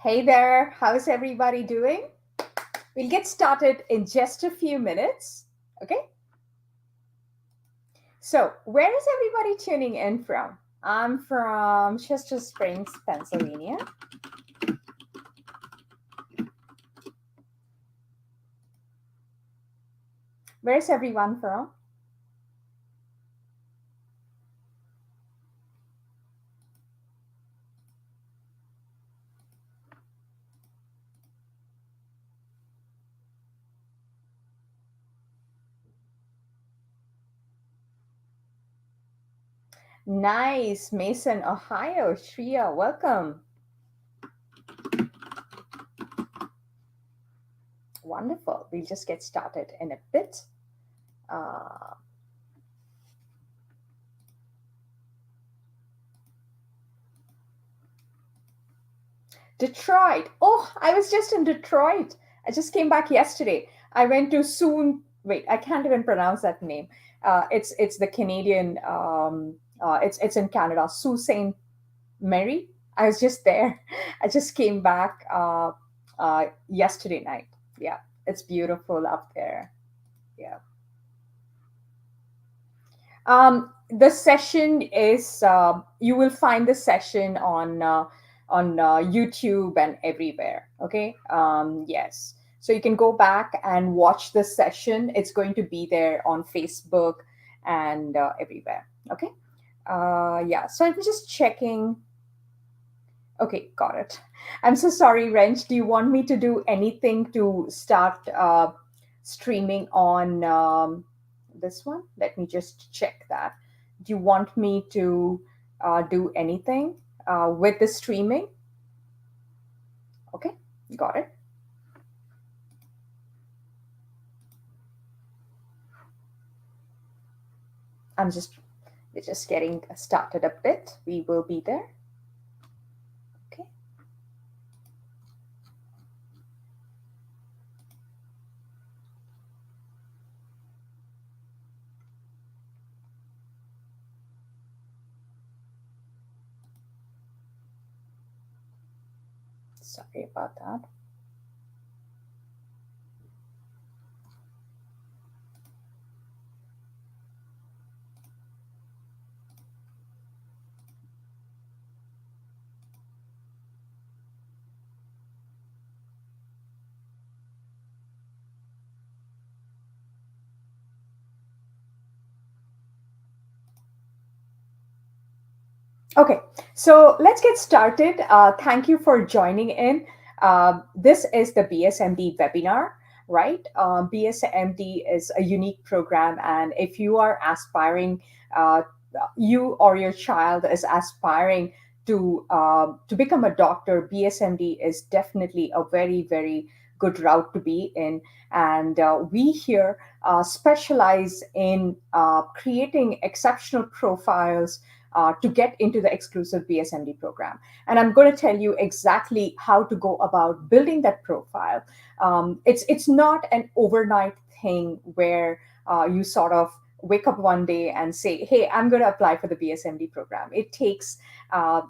Hey there, how's everybody doing? We'll get started in just a few minutes. Okay, so where is everybody tuning in from? I'm from Chester Springs, Pennsylvania. Where's everyone from? Nice, Mason, Ohio. Shreya, welcome. Wonderful. We'll just get started in a bit. Uh, Detroit. Oh, I was just in Detroit. I just came back yesterday. I went to Soon. Wait, I can't even pronounce that name. It's the Canadian. It's in Canada. Sault Saint Mary. I was just there. I just came back yesterday night. Yeah, it's beautiful up there. Yeah. The session is you will find the session on YouTube and everywhere. Okay. Yes. So you can go back and watch the session. It's going to be there on Facebook and everywhere. Okay. Yeah. So I'm just checking. Okay, got it. I'm so sorry, Wrench. Do you want me to do anything to start streaming on this one? Let me just check that. Do you want me to do anything with the streaming? Okay, got it. I'm just we're just getting started a bit. We will be there. Okay. Sorry about that. Okay, so let's get started. Thank you for joining in. This is the BSMD webinar, right? BSMD is a unique program, and if you are aspiring, you or your child is aspiring to become a doctor, BSMD is definitely a very, very good route to be in. And we here specialize in creating exceptional profiles to get into the exclusive BSMD program. And I'm going to tell you exactly how to go about building that profile. It's not an overnight thing where you sort of wake up one day and say, hey, I'm going to apply for the BSMD program. It takes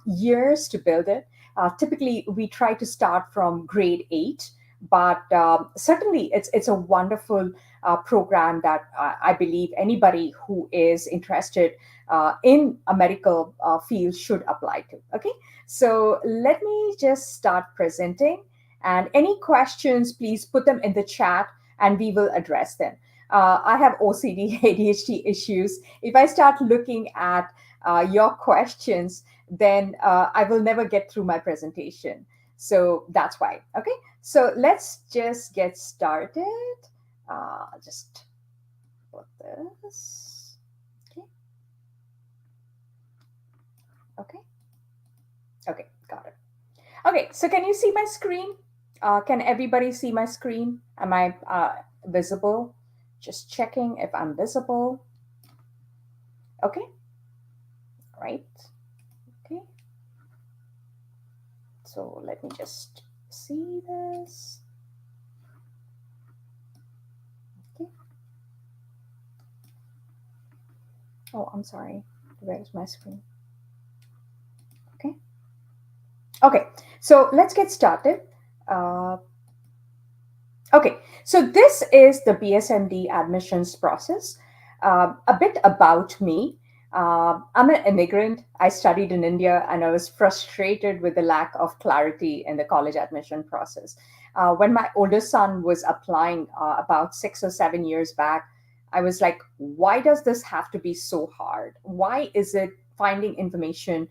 years to build it. Typically, we try to start from grade 8, but certainly it's a wonderful program that I believe anybody who is interested in a medical field should apply to. Okay, so let me just start presenting. And any questions, please put them in the chat and we will address them. I have OCD, ADHD issues. If I start looking at your questions, then I will never get through my presentation. So that's why. Okay, so let's just get started. Just put this. Okay. Okay. Okay, got it. Okay, so can you see my screen? Can everybody see my screen? Am I visible? Just checking if I'm visible. Okay, right. Okay, so let me just see this. Okay. Oh, I'm sorry. Where's my screen? Okay. Okay, so let's get started. Uh, Okay, so this is the BSMD admissions process. A bit about me. I'm an immigrant. I studied in India and I was frustrated with the lack of clarity in the college admission process. When my older son was applying about 6 or 7 years back, I was like, why does this have to be so hard? Why is it finding information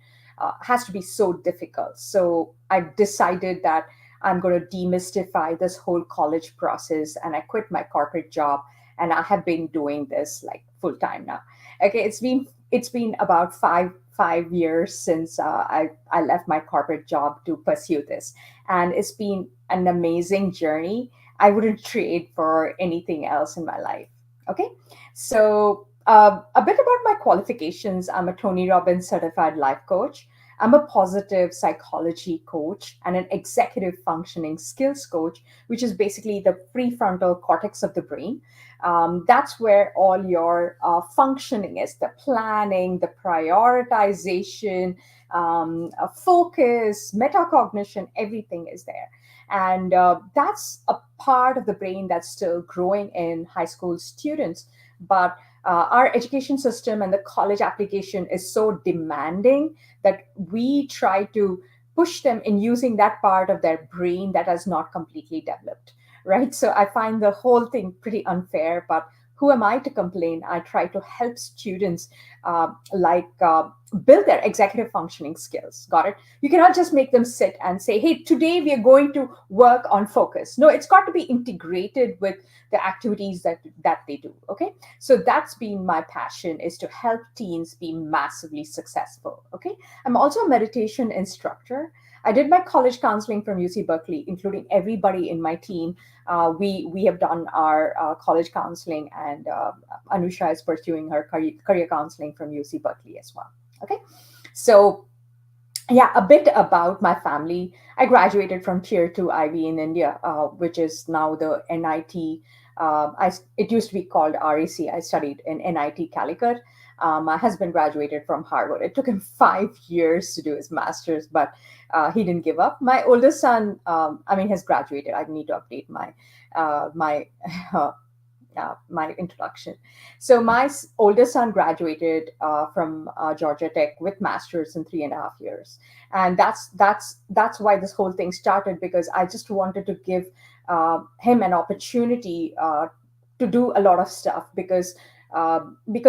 has to be so difficult? So I decided that I'm going to demystify this whole college process. And I quit my corporate job, and I have been doing this like full time now. Okay, it's been about five years since I left my corporate job to pursue this, and it's been an amazing journey. I wouldn't trade for anything else in my life. Okay, so a bit about my qualifications. I'm a Tony Robbins certified life coach. I'm a positive psychology coach and an executive functioning skills coach, which is basically the prefrontal cortex of the brain. That's where all your functioning is, the planning, the prioritization, focus, metacognition, everything is there. And that's a part of the brain that's still growing in high school students. But our education system and the college application is so demanding that we try to push them in using that part of their brain that has not completely developed, right? So I find the whole thing pretty unfair, but who am I to complain? I try to help students build their executive functioning skills. Got it? You cannot just make them sit and say, hey, today we are going to work on focus. No, it's got to be integrated with the activities that they do. Okay, so that's been my passion, is to help teens be massively successful. Okay, I'm also a meditation instructor. I did my college counseling from UC Berkeley, including everybody in my team. We have done our college counseling, and Anusha is pursuing her career counseling from UC Berkeley as well. Okay, so yeah, a bit about my family. I graduated from Tier 2 Ivy in India, which is now the NIT. It used to be called RAC. I studied in NIT Calicut. My husband graduated from Harvard. It took him 5 years to do his master's, but he didn't give up. My oldest son, has graduated. I need to update my my introduction. So my oldest son graduated from Georgia Tech with masters in 3.5 years, and that's why this whole thing started, because I just wanted to give him an opportunity to do a lot of stuff because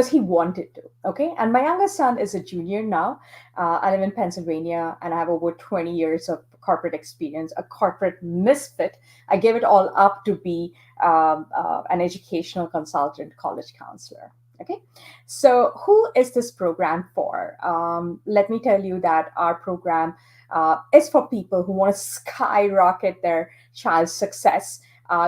he wanted to. Okay, and my youngest son is a junior now. I live in Pennsylvania, and I have over 20 years of corporate experience, a corporate misfit. I gave it all up to be an educational consultant, college counselor. Okay, so who is this program for? Let me tell you that our program is for people who want to skyrocket their child's success.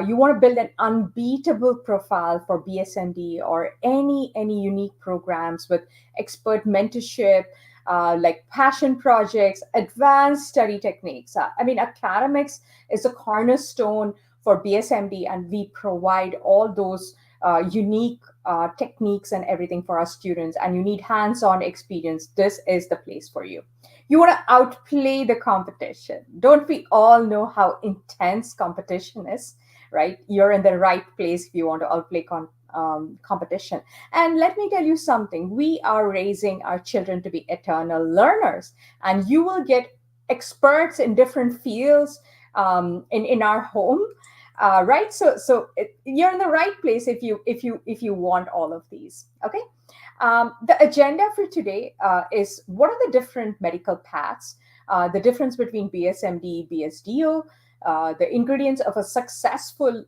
You want to build an unbeatable profile for BSMD or any unique programs with expert mentorship, like passion projects, advanced study techniques. Academics is a cornerstone for BSMD, and we provide all those unique techniques and everything for our students. And you need hands-on experience. This is the place for you. You want to outplay the competition. Don't we all know how intense competition is, right? You're in the right place if you want to outplay competition. And let me tell you something, we are raising our children to be eternal learners, and you will get experts in different fields in our home. Right, you're in the right place if you want all of these. Okay, the agenda for today is what are the different medical paths, the difference between BSMD, BSDO, the ingredients of a successful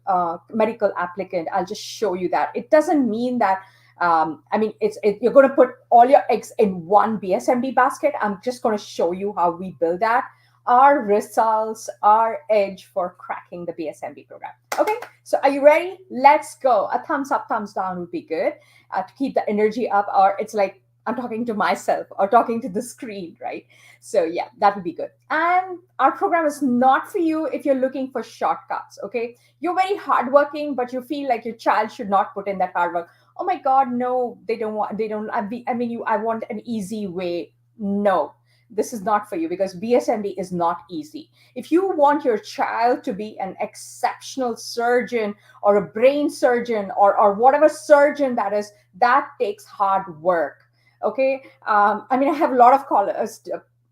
medical applicant. I'll just show you that. It doesn't mean that, you're going to put all your eggs in one BSMD basket. I'm just going to show you how we build that. Our results, our edge for cracking the BSMD program. Okay, so are you ready? Let's go. A thumbs up, thumbs down would be good to keep the energy up, or it's like I'm talking to myself or talking to the screen, right? So yeah, that would be good. And our program is not for you if you're looking for shortcuts. Okay, you're very hardworking, but you feel like your child should not put in that hard work. Oh my God, no, they don't want. They don't. I want an easy way. No, this is not for you, because BSMD is not easy. If you want your child to be an exceptional surgeon or a brain surgeon, or whatever surgeon that is, that takes hard work. Okay. I mean, I have a lot of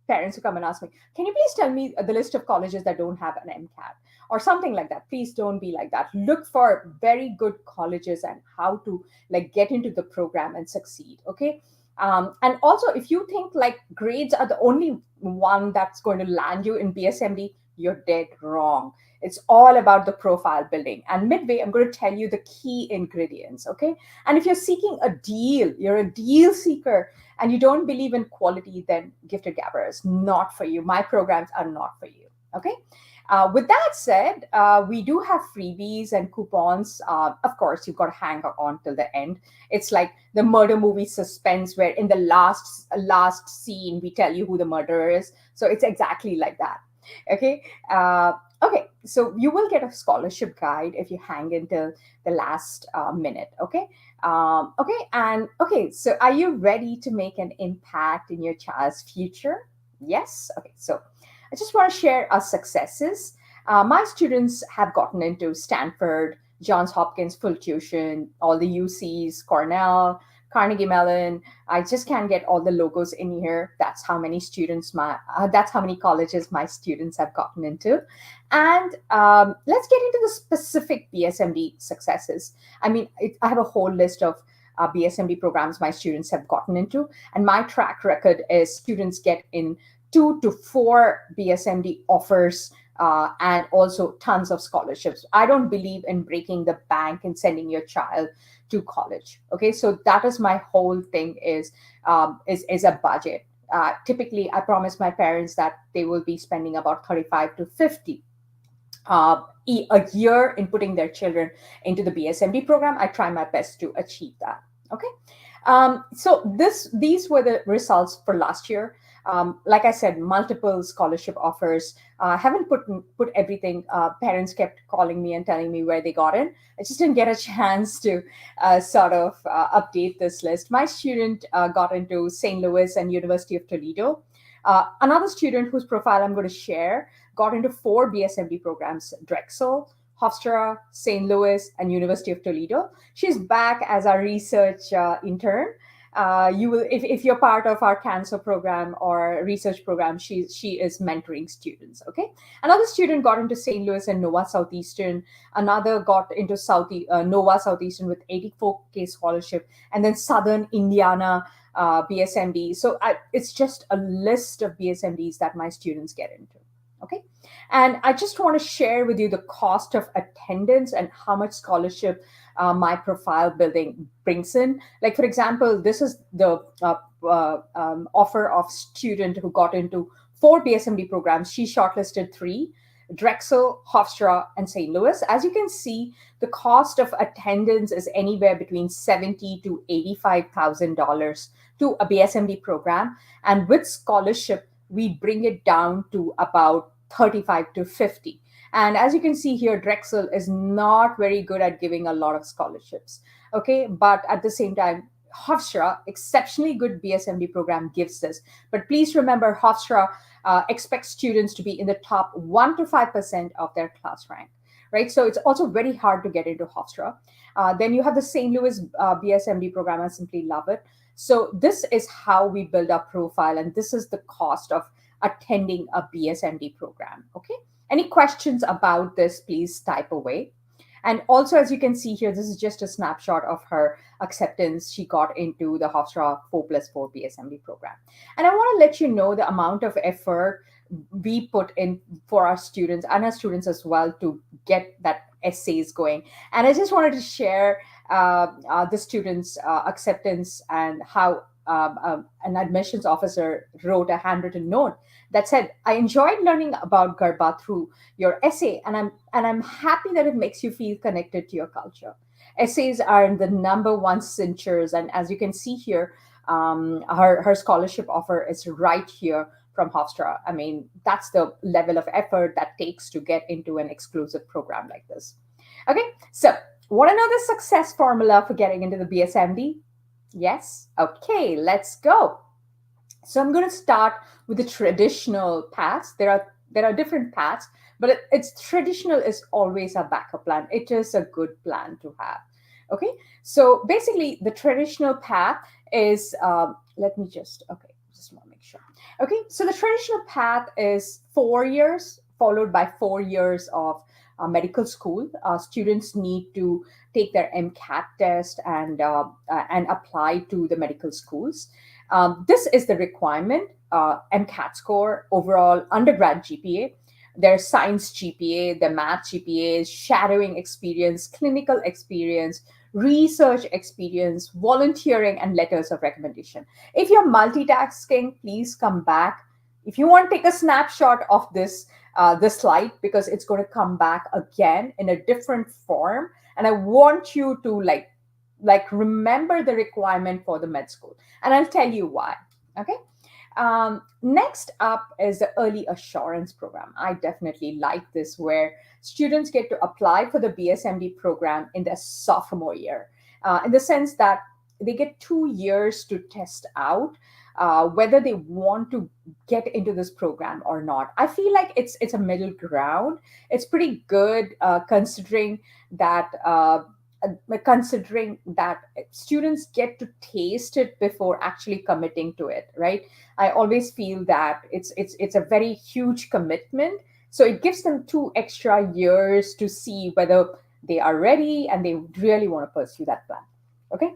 parents who come and ask me, can you please tell me the list of colleges that don't have an MCAT or something like that? Please don't be like that. Look for very good colleges and how to like get into the program and succeed. Okay. And also, if you think like grades are the only one that's going to land you in BSMD, you're dead wrong. It's all about the profile building. And midway, I'm going to tell you the key ingredients. Okay. And if you're seeking a deal, you're a deal seeker, and you don't believe in quality, then Gifted Gabber is not for you. My programs are not for you. Okay. With that said, we do have freebies and coupons. Of course, you've got to hang on till the end. It's like the murder movie suspense, where in the last scene we tell you who the murderer is. So it's exactly like that. Okay. Okay. So you will get a scholarship guide if you hang until the last minute. Okay. Okay. And okay. So are you ready to make an impact in your child's future? Yes. Okay. So I just want to share our successes. My students have gotten into Stanford, Johns Hopkins full tuition, all the UCs, Cornell, Carnegie Mellon. I just can't get all the logos in here. That's how many that's how many colleges my students have gotten into. And let's get into the specific BSMD successes. I mean, I have a whole list of BSMD programs my students have gotten into, and my track record is students get in 2 to 4 BSMD offers, and also tons of scholarships. I don't believe in breaking the bank and sending your child to college. Okay, so that is my whole thing is a budget. Typically, I promise my parents that they will be spending about 35 to 50 a year in putting their children into the BSMD program. I try my best to achieve that. Okay. So these were the results for last year. Like I said, multiple scholarship offers. Haven't put everything. Parents kept calling me and telling me where they got in. I just didn't get a chance to sort of update this list. My student got into St. Louis and University of Toledo. Another student whose profile I'm going to share got into 4 BSMD programs: Drexel, Hofstra, St. Louis, and University of Toledo. She's back as our research intern. You will, if you're part of our cancer program or research program, she is mentoring students. Okay. Another student got into St. Louis and Nova Southeastern. Another got into Nova Southeastern with 84K scholarship, and then Southern Indiana BSMD. So it's just a list of BSMDs that my students get into. Okay. And I just want to share with you the cost of attendance and how much scholarship my profile building brings in. Like, for example, this is the offer of student who got into 4 BSMD programs. She shortlisted 3: Drexel, Hofstra, and St. Louis. As you can see, the cost of attendance is anywhere between $70,000 to $85,000 to a BSMD program. And with scholarship, we bring it down to about 35 to 50. And as you can see here, Drexel is not very good at giving a lot of scholarships. Okay, but at the same time, Hofstra, exceptionally good BSMD program, gives this. But please remember, Hofstra expects students to be in the top 1 to 5% of their class rank, right? So it's also very hard to get into Hofstra. Then you have the St. Louis BSMD program. I simply love it. So this is how we build our profile, and this is the cost of attending a BSMD program. Okay. Any questions about this, please type away. And also, as you can see here, this is just a snapshot of her acceptance. She got into the Hofstra 4+4 BSMD program. And I want to let you know the amount of effort we put in for our students and our students as well to get that essays going. And I just wanted to share the students' acceptance and how an admissions officer wrote a handwritten note that said, "I enjoyed learning about Garba through your essay, and I'm happy that it makes you feel connected to your culture." Essays are the #1 cinchers, and as you can see here, her scholarship offer is right here from Hofstra. I mean, that's the level of effort that takes to get into an exclusive program like this. Okay, so want to know the success formula for getting into the BSMD? Yes? Okay, let's go. So I'm going to start with the traditional paths. There are different paths, but it's traditional is always a backup plan. It is a good plan to have. Okay, so basically the traditional path is let me just want to make sure. Okay, so the traditional path is 4 years followed by 4 years of medical school. Students need to take their MCAT test and apply to the medical schools. This is the requirement: MCAT score, overall undergrad GPA, their science GPA, their math GPAs, shadowing experience, clinical experience, research experience, volunteering, and letters of recommendation. If you're multitasking, please come back. If you want to take a snapshot of this slide, because it's going to come back again in a different form, and I want you to remember the requirement for the med school, and I'll tell you why. Okay. Next up is the early assurance program. I definitely like this, where students get to apply for the BSMD program in their sophomore year, in the sense that they get 2 years to test out whether they want to get into this program or not. I feel like it's a middle ground. It's pretty good, considering that students get to taste it before actually committing to it, right? I always feel that it's a very huge commitment, so it gives them 2 extra years to see whether they are ready and they really want to pursue that plan. Okay.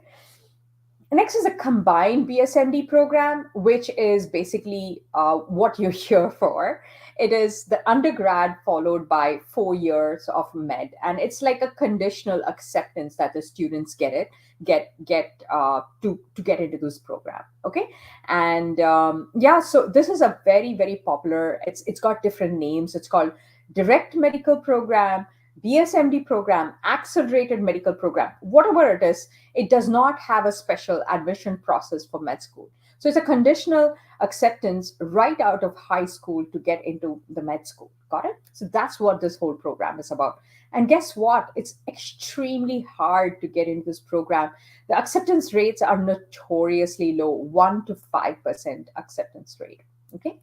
Next is a combined BSMD program, which is basically what you're here for. It is the undergrad followed by 4 years of med, and it's like a conditional acceptance that the students get to get into this program. Okay, and yeah, so this is a very very popular. It's got different names. It's called direct medical program, BSMD program, accelerated medical program, whatever it is. It does not have a special admission process for med school. So it's a conditional acceptance right out of high school to get into the med school. Got it? So that's what this whole program is about. And guess what? It's extremely hard to get into this program. The acceptance rates are notoriously low, 1 to 5% acceptance rate. Okay.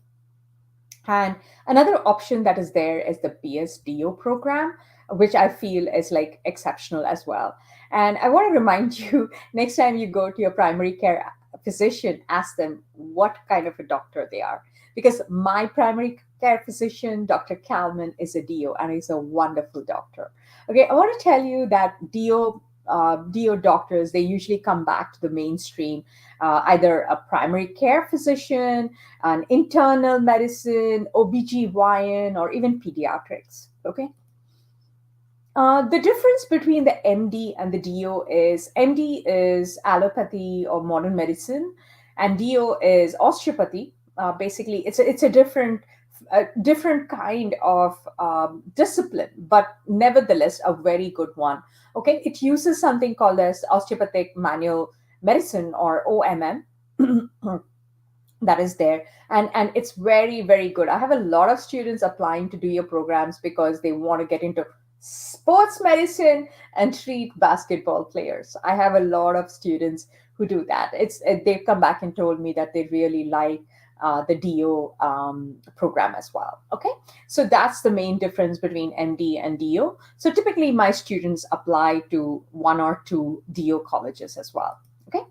And another option that is there is the BSDO program, which I feel is like exceptional as well. And I want to remind you, next time you go to your primary care physician, ask them what kind of a doctor they are. Because my primary care physician, Dr. Kalman, is a DO and he's a wonderful doctor. Okay, I want to tell you that DO doctors, they usually come back to the mainstream, either a primary care physician, an internal medicine, OBGYN, or even pediatrics. Okay. The difference between the MD and the DO is MD is allopathy or modern medicine, and DO is osteopathy. Basically, it's a different kind of discipline, but nevertheless a very good one. Okay, it uses something called as osteopathic manual medicine, or OMM. That is there, and it's very very good. I have a lot of students applying to do your programs because they want to get into sports medicine and treat basketball players. I have a lot of students who do that. They've come back and told me that they really like the DO program as well. Okay, so that's the main difference between MD and DO. So typically my students apply to one or two DO colleges as well. Okay.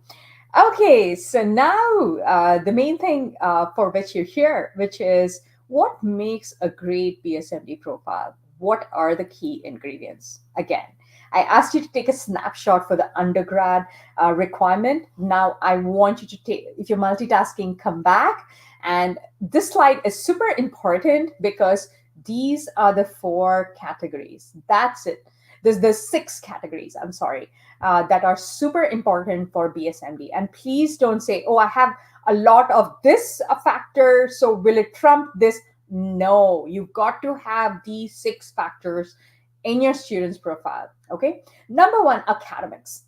Okay, so now the main thing for which you're here, which is what makes a great BSMD profile? What are the key ingredients? Again, I asked you to take a snapshot for the undergrad requirement. Now I want you to take, if you're multitasking, come back. And this slide is super important because these are the 4 categories. That's it. There's the 6 categories, I'm sorry, that are super important for BSMD. And please don't say, oh, I have a lot of this factor, so will it trump this? No, you've got to have these 6 factors in your student's profile. Okay. Number one, academics.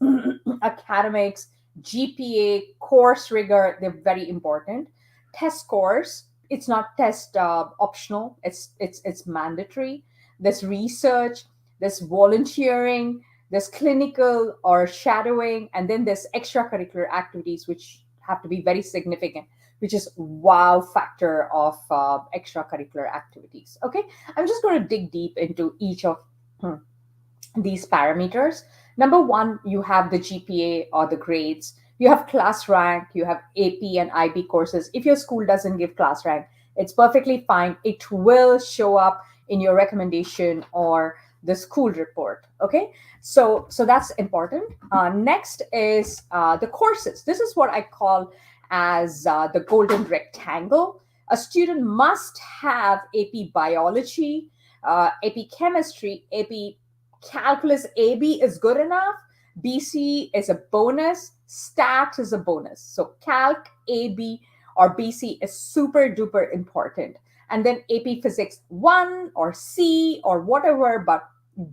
Academics, GPA, course rigor, they're very important. Test scores, it's not test optional, it's mandatory. There's research, there's volunteering, there's clinical or shadowing, and then there's extracurricular activities which have to be very significant. which is wow factor of extracurricular activities. Okay, I'm just going to dig deep into each of these parameters. Number one, you have the GPA or the grades. You have class rank, you have AP and IB courses. If your school doesn't give class rank, it's perfectly fine. It will show up in your recommendation or the school report. Okay, so that's important. Next is the courses. This is what I call as the golden rectangle. A student must have AP biology, AP chemistry, AP calculus. AB is good enough. BC is a bonus. Stat is a bonus. So calc, AB, or BC is super duper important. And then AP physics 1 or C or whatever, but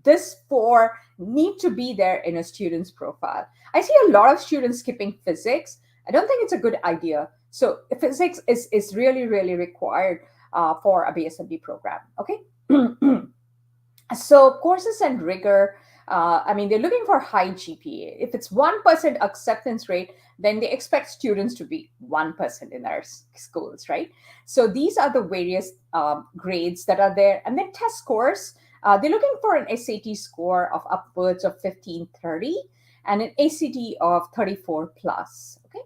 this four need to be there in a student's profile. I see a lot of students skipping physics. I don't think it's a good idea. So physics is really, really required for a BSMD program. Okay. So courses and rigor, I mean, they're looking for high GPA. If it's 1% acceptance rate, then they expect students to be 1% in their schools, right? So these are the various grades that are there. And then test scores, they're looking for an SAT score of upwards of 1530 and an ACT of 34 plus, okay?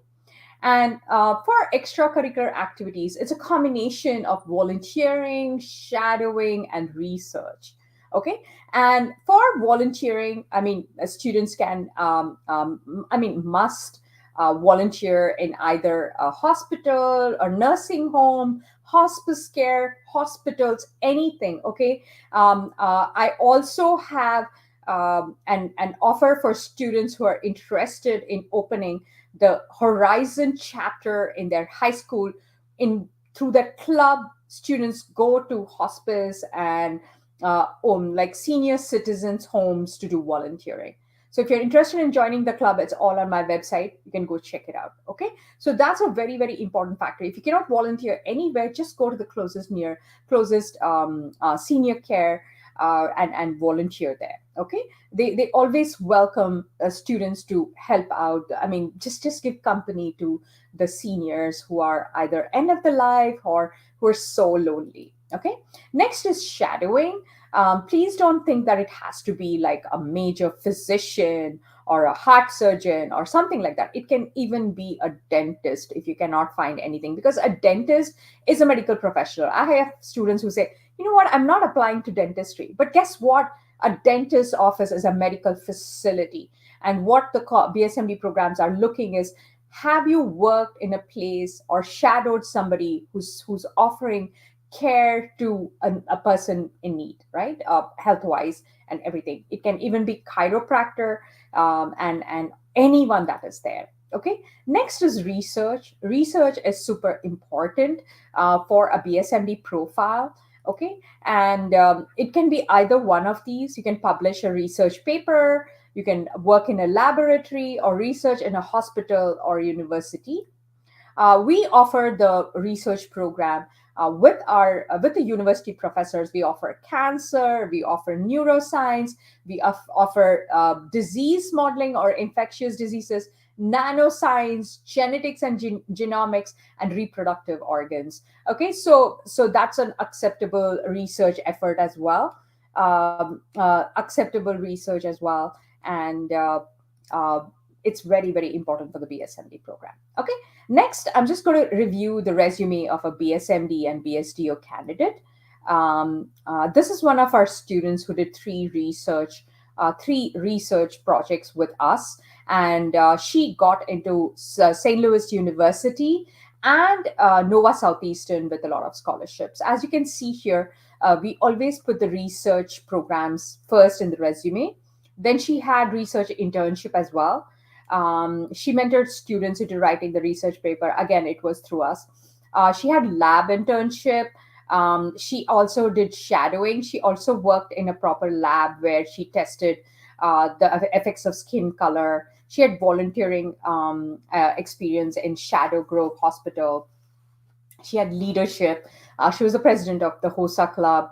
And for extracurricular activities, it's a combination of volunteering, shadowing, and research. Okay, and for volunteering, I mean, students can, I mean, must volunteer in either a hospital or nursing home, hospice care, hospitals, anything. Okay, I also have an offer for students who are interested in opening the Horizon chapter in their high school. In through that club, students go to hospice and like senior citizens homes to do volunteering. So if you're interested in joining the club, it's all on my website. You can go check it out. Okay, so that's a very, very important factor. If you cannot volunteer anywhere, just go to the closest senior care and volunteer there. Okay, they always welcome students to help out. I mean, just give company to the seniors who are either end of the life or who are so lonely. Okay, next is shadowing. Please don't think that it has to be like a major physician or a heart surgeon or something like that. It can even be a dentist if you cannot find anything, because a dentist is a medical professional. I have students who say, you know what, I'm not applying to dentistry. But guess what? A dentist office is a medical facility. And what the BSMD programs are looking is, have you worked in a place or shadowed somebody who's offering care to a person in need, right? Health wise and everything. It can even be chiropractor, and anyone that is there. Okay. Next is research. Research is super important for a BSMD profile. Okay, and it can be either one of these. You can publish a research paper, you can work in a laboratory, or research in a hospital or university. We offer the research program with the university professors. We offer cancer, we offer neuroscience, we offer disease modeling or infectious diseases, nanoscience, genetics and genomics, and reproductive organs. Okay, so that's an acceptable research effort as well, acceptable research as well, and uh, it's very, very important for the BSMD program. Okay, next, I'm just going to review the resume of a BSMD and BSDO candidate. This is one of our students who did three research projects with us, and she got into St. Louis University and Nova Southeastern with a lot of scholarships. As you can see here, we always put the research programs first in the resume. Then she had research internship as well. She mentored students into writing the research paper. Again, it was through us. She had lab internship. She also did shadowing. She also worked in a proper lab where she tested the effects of skin color. She had volunteering experience in Shadow Grove Hospital. She had leadership. She was the president of the HOSA club.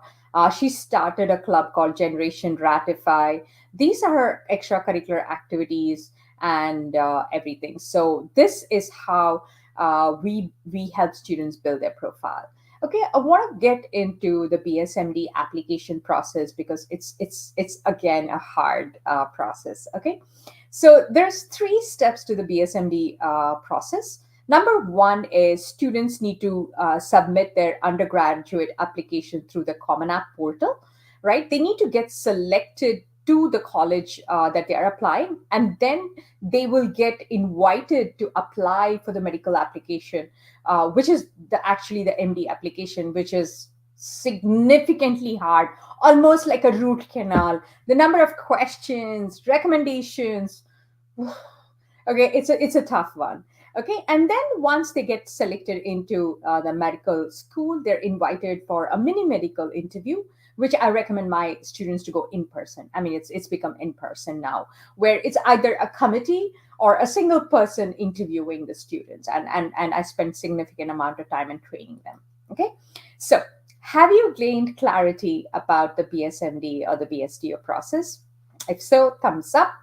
She started a club called Generation Ratify. These are her extracurricular activities and everything. So this is how we help students build their profile. Okay, I want to get into the BSMD application process because it's again a hard process. Okay, so there's three steps to the BSMD process. Number one is students need to submit their undergraduate application through the Common App portal, right? They need to get selected to the college that they are applying, and then they will get invited to apply for the medical application, which is actually the MD application, which is significantly hard, almost like a root canal. The number of questions, recommendations, okay, it's a tough one. Okay, and then once they get selected into the medical school, they're invited for a mini medical interview, which I recommend my students to go in person. I mean, it's become in person now, where it's either a committee or a single person interviewing the students, and I spend significant amount of time in training them. Okay, so have you gained clarity about the BSMD or the BSDO process? If so, thumbs up,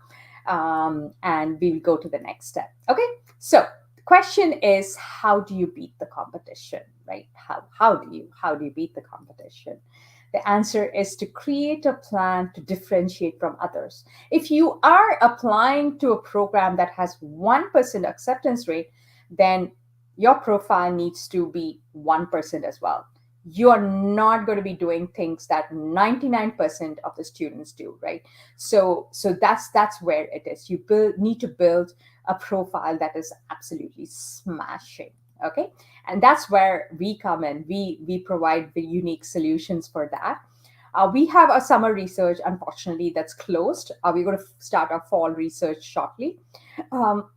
and we'll go to the next step. Okay, so the question is, how do you beat the competition, right? How do you beat the competition? The answer is to create a plan to differentiate from others. If you are applying to a program that has 1% acceptance rate, then your profile needs to be 1% as well. You are not going to be doing things that 99% of the students do, right? So that's where it is. You need to build a profile that is absolutely smashing. Okay, and that's where we come in. We provide the unique solutions for that. We have a summer research, unfortunately, that's closed. We're going to start our fall research shortly. um,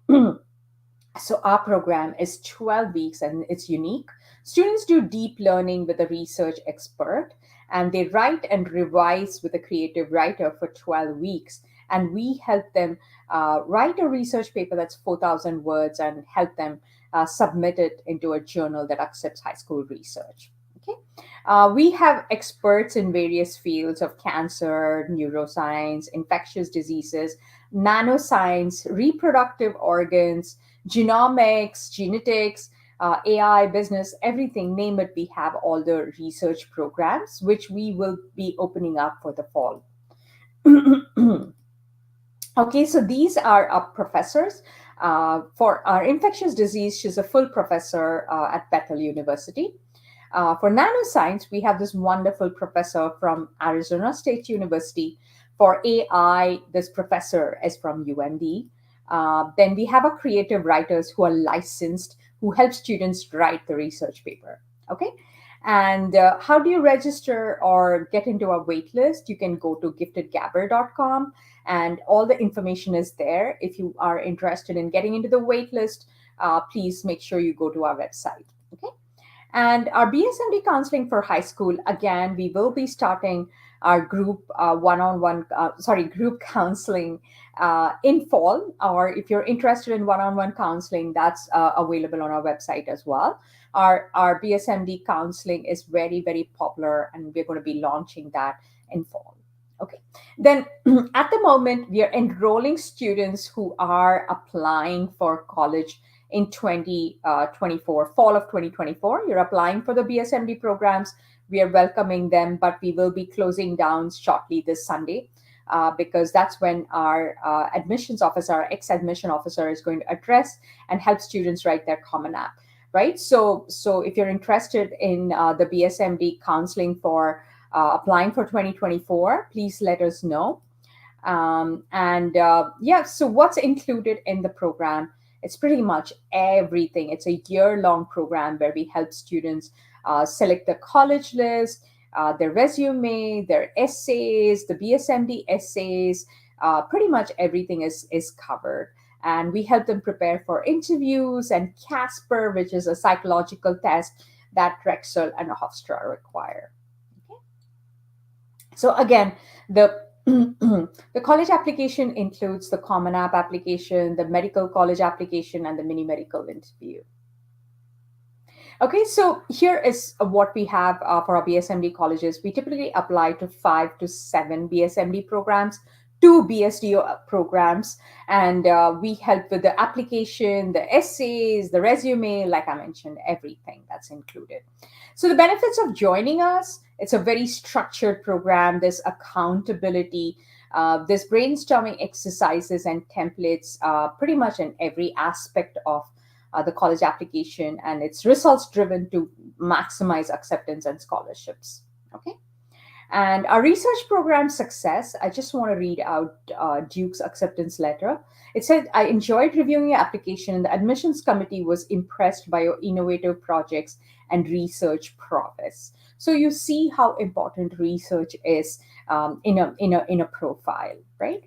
so our program is 12 weeks and it's unique. Students do deep learning with a research expert, and they write and revise with a creative writer for 12 weeks. And we help them write a research paper that's 4,000 words and help them submit it into a journal that accepts high school research. Okay, we have experts in various fields of cancer, neuroscience, infectious diseases, nanoscience, reproductive organs, genomics, genetics, AI, business, everything, name it, we have all the research programs, which we will be opening up for the fall. Okay, so these are our professors. For our infectious disease, she's a full professor at Bethel University. For nanoscience, we have this wonderful professor from Arizona State University. For AI, this professor is from UMD. Then we have our creative writers who are licensed, who help students write the research paper. Okay, and how do you register or get into our wait list? You can go to giftedgabber.com, and all the information is there. If you are interested in getting into the wait list, please make sure you go to our website. Okay, and our BSMD counseling for high school, again, we will be starting our group group counseling in fall. Or if you're interested in one-on-one counseling, that's available on our website as well. Our BSMD counseling is very, very popular, and we're going to be launching that in fall. Okay. Then at the moment, we are enrolling students who are applying for college in 2024, fall of 2024. You're applying for the BSMD programs. We are welcoming them, but we will be closing down shortly this Sunday because that's when our admissions officer, our ex-admission officer, is going to address and help students write their Common App, right? So if you're interested in the BSMD counseling for applying for 2024, please let us know. So what's included in the program? It's pretty much everything. It's a year-long program where we help students select the college list, their resume, their essays, the BSMD essays. Pretty much everything is covered. And we help them prepare for interviews and Casper, which is a psychological test that Drexel and Hofstra require. Okay. So again, the college application includes the Common App application, the medical college application, and the mini medical interview. Okay, so here is what we have for our BSMD colleges. We typically apply to 5 to 7 BSMD programs two BSDO programs, and we help with the application, the essays, the resume, like I mentioned, everything that's included. So the benefits of joining us, it's a very structured program. There's accountability, there's brainstorming exercises and templates pretty much in every aspect of the college application, and it's results driven to maximize acceptance and scholarships. Okay. And our research program success, I just want to read out Duke's acceptance letter. It said, I enjoyed reviewing your application, and the admissions committee was impressed by your innovative projects and research prowess. So you see how important research is in a profile, right?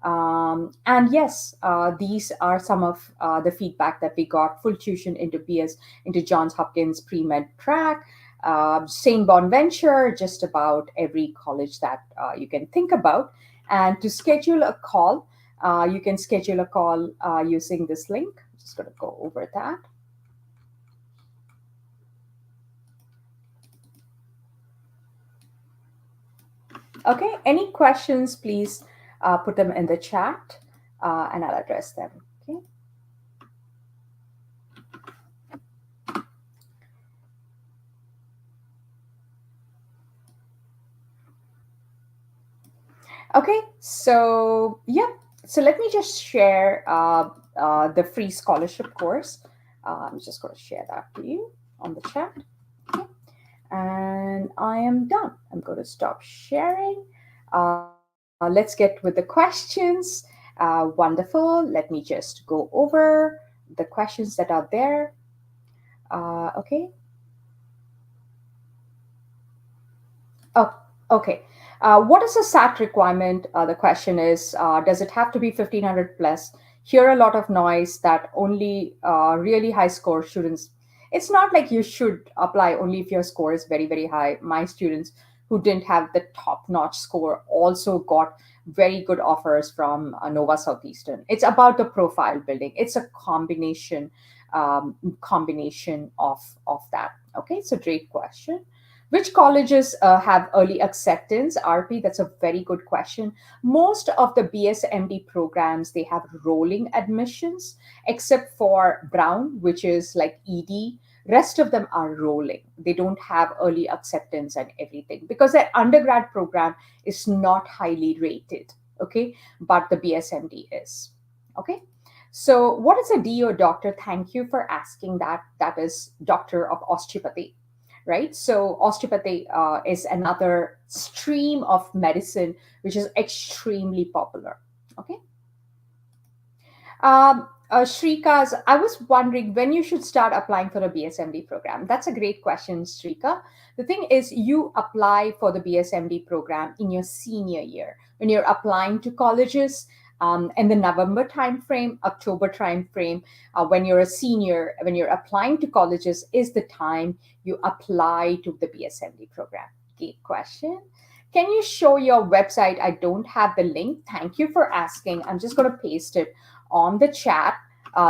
And yes, these are some of the feedback that we got. Full tuition into BS, into Johns Hopkins pre-med track, St. Bonaventure, just about every college that you can think about. And to schedule a call, you can schedule a call using this link. I'm just going to go over that. Okay, any questions, please put them in the chat and I'll address them. Okay. Okay, so yeah, so let me just share the free scholarship course. I'm just going to share that to you on the chat. Okay. And I am done. I'm going to stop sharing. Let's get with the questions. Wonderful. Let me just go over the questions that are there. Okay. Oh, okay. What is the SAT requirement? The question is, does it have to be 1500 plus? Hear a lot of noise that only really high score students. It's not like you should apply only if your score is very, very high. My students who didn't have the top notch score also got very good offers from Nova Southeastern. It's about the profile building. It's a combination of that. Okay, so great question. Which colleges have early acceptance? RP, that's a very good question. Most of the BSMD programs, they have rolling admissions, except for Brown, which is like ED. Rest of them are rolling. They don't have early acceptance and everything because their undergrad program is not highly rated, okay? But the BSMD is, okay? So what is a DO doctor? Thank you for asking that. That is doctor of osteopathy, right? So osteopathy is another stream of medicine which is extremely popular. Okay. Shrika's, I was wondering when you should start applying for a BSMD program. That's a great question, Shrika. The thing is, you apply for the BSMD program in your senior year when you're applying to colleges. In the November timeframe, October timeframe, when you're a senior, when you're applying to colleges, is the time you apply to the BSMD program. Great question. Can you show your website? I don't have the link. Thank you for asking. I'm just going to paste it on the chat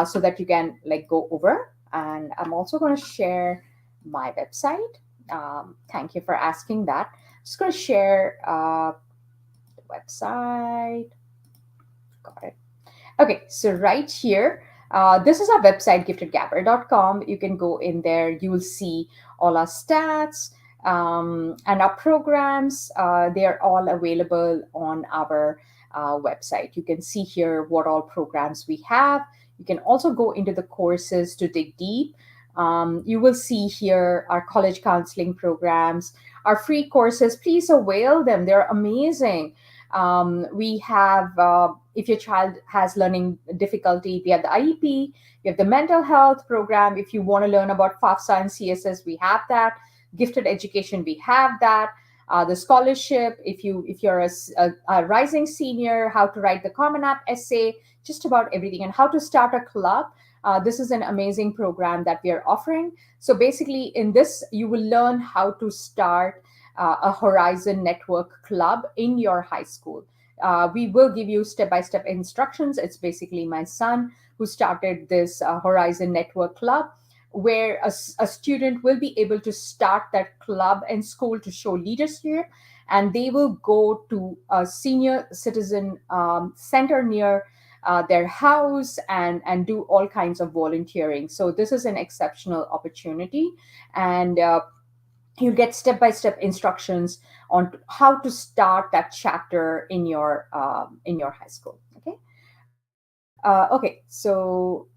so that you can like go over. And I'm also going to share my website. Thank you for asking that. I'm just going to share the website. Got it. Okay, so right here, this is our website, giftedgabber.com. You can go in there. You will see all our stats and our programs. They are all available on our website. You can see here what all programs we have. You can also go into the courses to dig deep. You will see here our college counseling programs, our free courses. Please avail them. They're amazing. We have, if your child has learning difficulty, we have the IEP, we have the mental health program. If you want to learn about FAFSA and CSS, we have that. Gifted education, we have that. The scholarship, if you're a rising senior, how to write the Common App essay, just about everything, and how to start a club. This is an amazing program that we are offering. So basically, in this, you will learn how to start a Horizon Network club in your high school. We will give you step-by-step instructions. It's basically my son who started this Horizon Network club, where a student will be able to start that club in school to show leadership and they will go to a senior citizen center near their house and do all kinds of volunteering. So this is an exceptional opportunity, and you'll get step-by-step instructions on how to start that chapter in your high school. Okay. Okay, so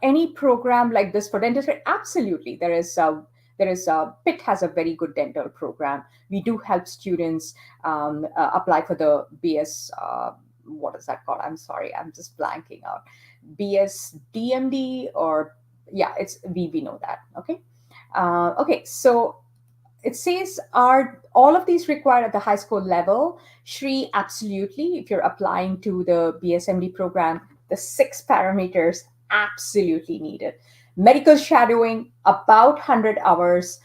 any program like this for dentistry, absolutely. Pitt has a very good dental program. We do help students apply for the BS. What is that called? I'm sorry, I'm just blanking out. BS DMD, or yeah, it's we know that. Okay, okay. So it says, are all of these required at the high school level? Shri, absolutely. If you're applying to the BSMD program, the 6 parameters absolutely needed. Medical shadowing, about 100 hours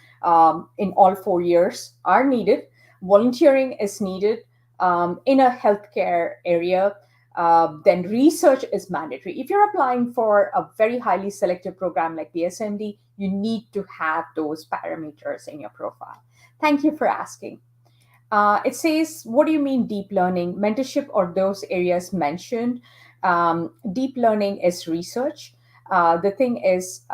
in all 4 years are needed. Volunteering is needed in a healthcare area. Then research is mandatory. If you're applying for a very highly selective program like BSMD, you need to have those parameters in your profile. Thank you for asking. It says, what do you mean deep learning? Mentorship or those areas mentioned? Deep learning is research. The thing is,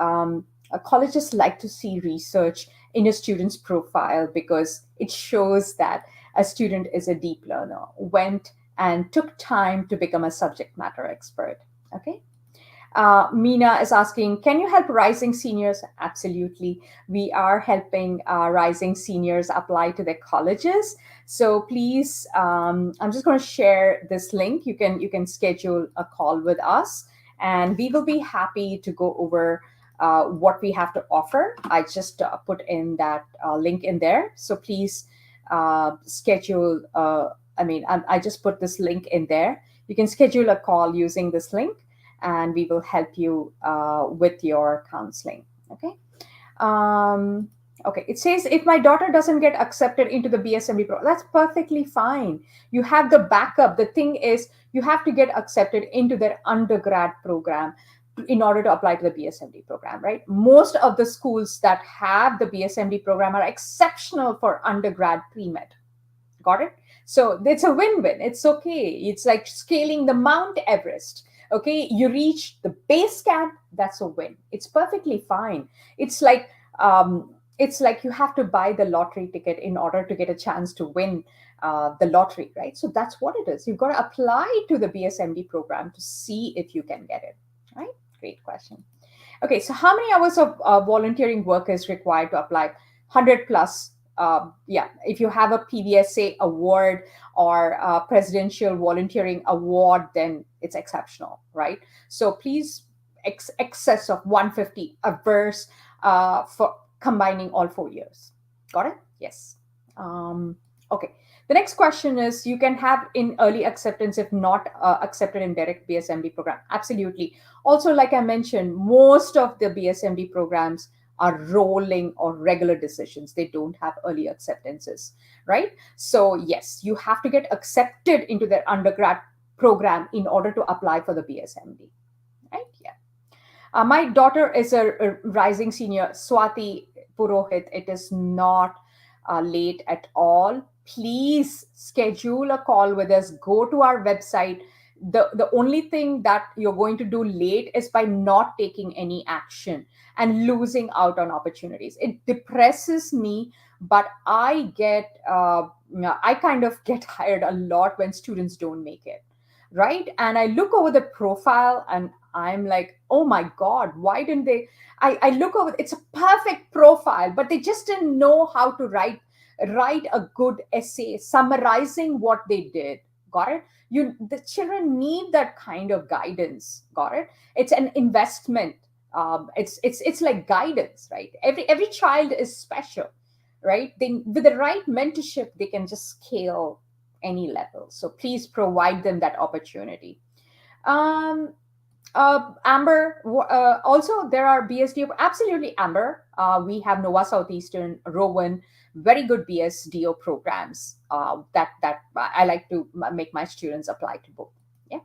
colleges like to see research in a student's profile because it shows that a student is a deep learner, went and took time to become a subject matter expert. Okay. Mina is asking, can you help rising seniors? Absolutely. We are helping rising seniors apply to their colleges. So please, I'm just going to share this link. You can schedule a call with us, and we will be happy to go over what we have to offer. I just put in that link in there. So please schedule. I just put this link in there. You can schedule a call using this link, and we will help you with your counseling. Okay. Um, okay. It says, if my daughter doesn't get accepted into the BSMB program, that's perfectly fine. You have the backup. The thing is, you have to get accepted into their undergrad program in order to apply to the BSMD program, right? Most of the schools that have the BSMD program are exceptional for undergrad pre-med. Got it? So it's a win-win. It's okay. It's like scaling the Mount Everest. Okay, you reach the base camp, that's a win. It's perfectly fine. It's like you have to buy the lottery ticket in order to get a chance to win the lottery, right? So that's what it is. You've got to apply to the BSMD program to see if you can get it, right? Great question. Okay, so how many hours of volunteering work is required to apply? 100 plus. Yeah, if you have a PVSA award or a presidential volunteering award, then it's exceptional, right? So please, excess of 150 hours for combining all 4 years. Got it? Yes. Okay. The next question is, you can have in early acceptance if not accepted in direct BSMD program. Absolutely. Also, like I mentioned, most of the BSMD programs are rolling or regular decisions. They don't have early acceptances, right? So yes, you have to get accepted into their undergrad program in order to apply for the BSMD, right? Yeah. My daughter is a rising senior, Swati Purohit. It is not late at all. Please schedule a call with us. Go to our website. The only thing that you're going to do late is by not taking any action and losing out on opportunities. It depresses me, but I kind of get tired a lot when students don't make it, right? And I look over the profile and I'm like, oh my God, why didn't they? I look over, it's a perfect profile, but they just didn't know how to write a good essay summarizing what they did. Got it? The children need that kind of guidance. Got it? It's an investment. It's like guidance, right? Every child is special, right? With the right mentorship, they can just scale any level. So please provide them that opportunity. Um, Amber, also there are BSDO. Absolutely, Amber. We have Nova Southeastern, Rowan, very good BSDO programs that I like to make my students apply to both. Yeah.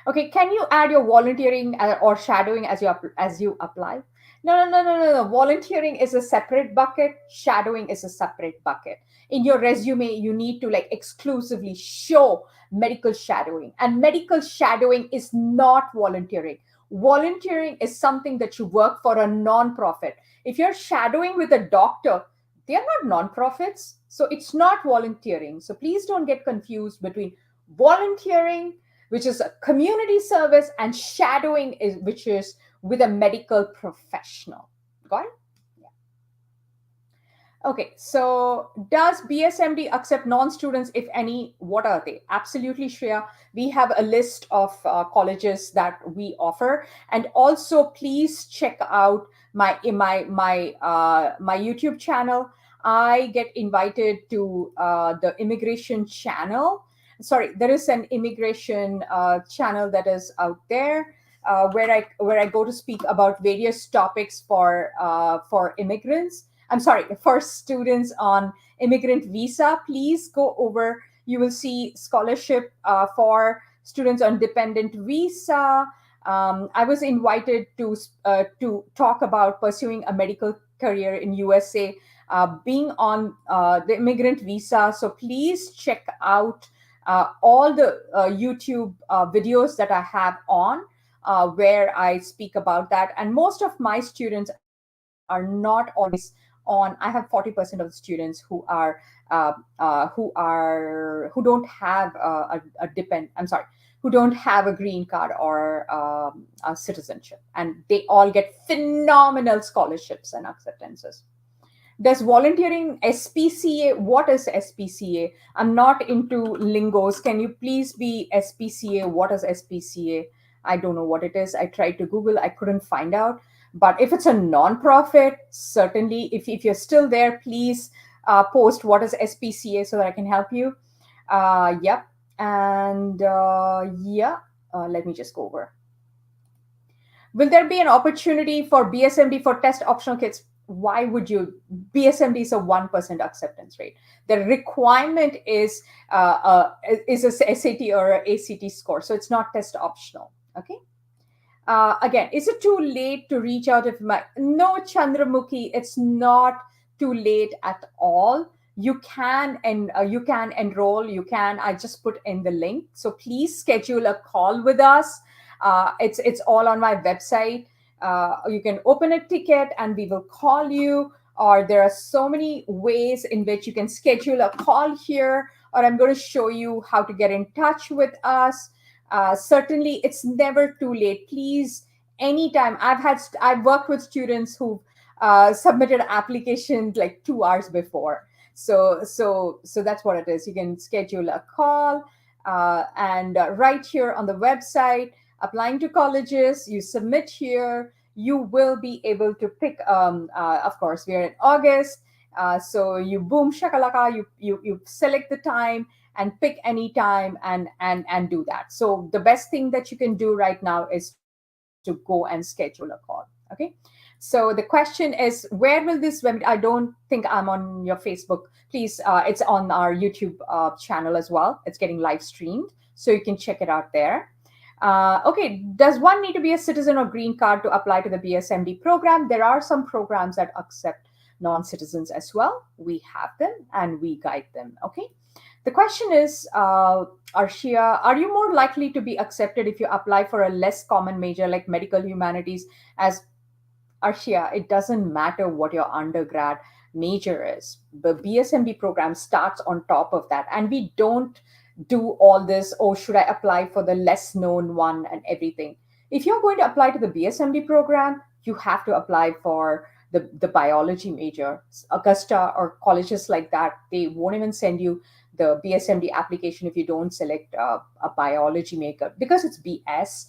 Okay. Can you add your volunteering or shadowing as you apply? No. Volunteering is a separate bucket. Shadowing is a separate bucket. In your resume, you need to like exclusively show medical shadowing. And medical shadowing is not volunteering. Volunteering is something that you work for a non-profit. If you're shadowing with a doctor, they are not non-profits. So it's not volunteering. So please don't get confused between volunteering, which is a community service, and shadowing is which is with a medical professional. Got it? Yeah. Okay, so does BSMD accept non-students? If any, what are they? Absolutely, Shreya. We have a list of colleges that we offer, and also please check out my YouTube channel. I get invited to the immigration channel. Sorry, there is an immigration channel that is out there where I go to speak about various topics for immigrants. I'm sorry, for students on immigrant visa. Please go over. You will see scholarship for students on dependent visa. I was invited to talk about pursuing a medical career in USA, being on the immigrant visa. So please check out all the YouTube videos that I have on where I speak about that. And most of my students are not always on. I have 40% of the students who don't have a depend. I'm sorry, who don't have a green card or a citizenship, and they all get phenomenal scholarships and acceptances. Does volunteering SPCA? What is SPCA? I'm not into lingos. Can you please be SPCA? What is SPCA? I don't know what it is. I tried to Google, I couldn't find out. But if it's a nonprofit, certainly, if you're still there, please post what is SPCA so that I can help you. Yep. And yeah, let me just go over. Will there be an opportunity for BSMD for test optional kits? Why would you? BSMD is a 1% acceptance rate. The requirement is a SAT or a ACT score, so it's not test optional. Okay. Again, is it too late to reach out? If my no, Chandramukhi, it's not too late at all. You can and you can enroll. You can. I just put in the link. So please schedule a call with us. It's all on my website. You can open a ticket and we will call you. Or there are so many ways in which you can schedule a call here. Or I'm going to show you how to get in touch with us. Certainly, it's never too late. Please, anytime. I've worked with students who submitted applications like 2 hours before. So that's what it is. You can schedule a call, and right here on the website, applying to colleges. You submit here. You will be able to pick. Of course, we are in August. So you boom shakalaka. You select the time and pick any time and do that. So the best thing that you can do right now is to go and schedule a call. Okay. So the question is, where will this webinar? I don't think I'm on your Facebook. Please, it's on our YouTube channel as well. It's getting live streamed, so you can check it out there. Okay, does one need to be a citizen or green card to apply to the BSMD program? There are some programs that accept non-citizens as well. We have them and we guide them. Okay. The question is, Arshia, are you more likely to be accepted if you apply for a less common major like medical humanities? As Arshia, it doesn't matter what your undergrad major is. The BSMB program starts on top of that. And we don't do all this, oh, should I apply for the less known one and everything? If you're going to apply to the BSMD program, you have to apply for the biology major. Augusta or colleges like that, they won't even send you the BSMD application if you don't select a biology major because it's BS.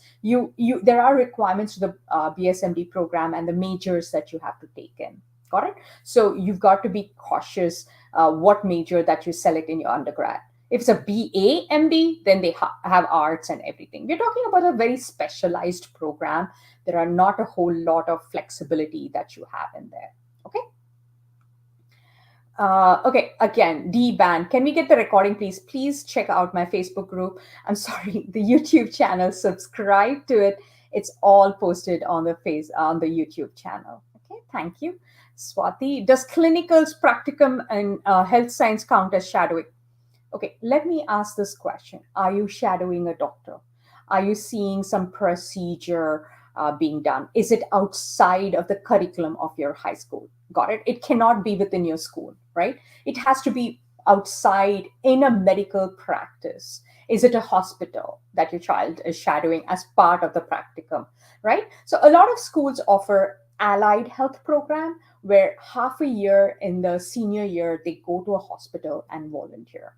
There are requirements to the BSMD program and the majors that you have to take in. Got it? So you've got to be cautious what major that you select in your undergrad. If it's a BA MD, then they have arts and everything. We're talking about a very specialized program. There are not a whole lot of flexibility that you have in there. Okay. Okay, again, D-Band. Can we get the recording, please? Please check out my Facebook group. I'm sorry, the YouTube channel. Subscribe to it. It's all posted on the YouTube channel. Okay, thank you. Swati, does clinicals, practicum, and health science count as shadowing? Okay, let me ask this question. Are you shadowing a doctor? Are you seeing some procedure being done? Is it outside of the curriculum of your high school? Got it? It cannot be within your school, right? It has to be outside in a medical practice. Is it a hospital that your child is shadowing as part of the practicum, right? So a lot of schools offer allied health program where half a year in the senior year they go to a hospital and volunteer,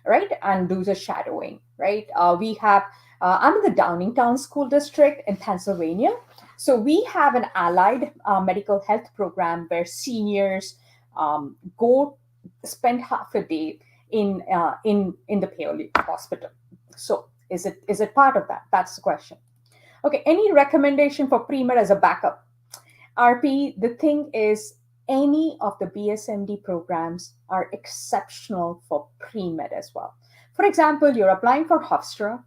right, and do the shadowing, right. We have I'm in the Downingtown School District in Pennsylvania, so we have an allied medical health program where seniors go spend half a day in the Paoli Hospital. So is it part of that? That's the question. Okay, any recommendation for pre-med as a backup? RP, the thing is, any of the BSMD programs are exceptional for pre med as well. For example, you're applying for Hofstra,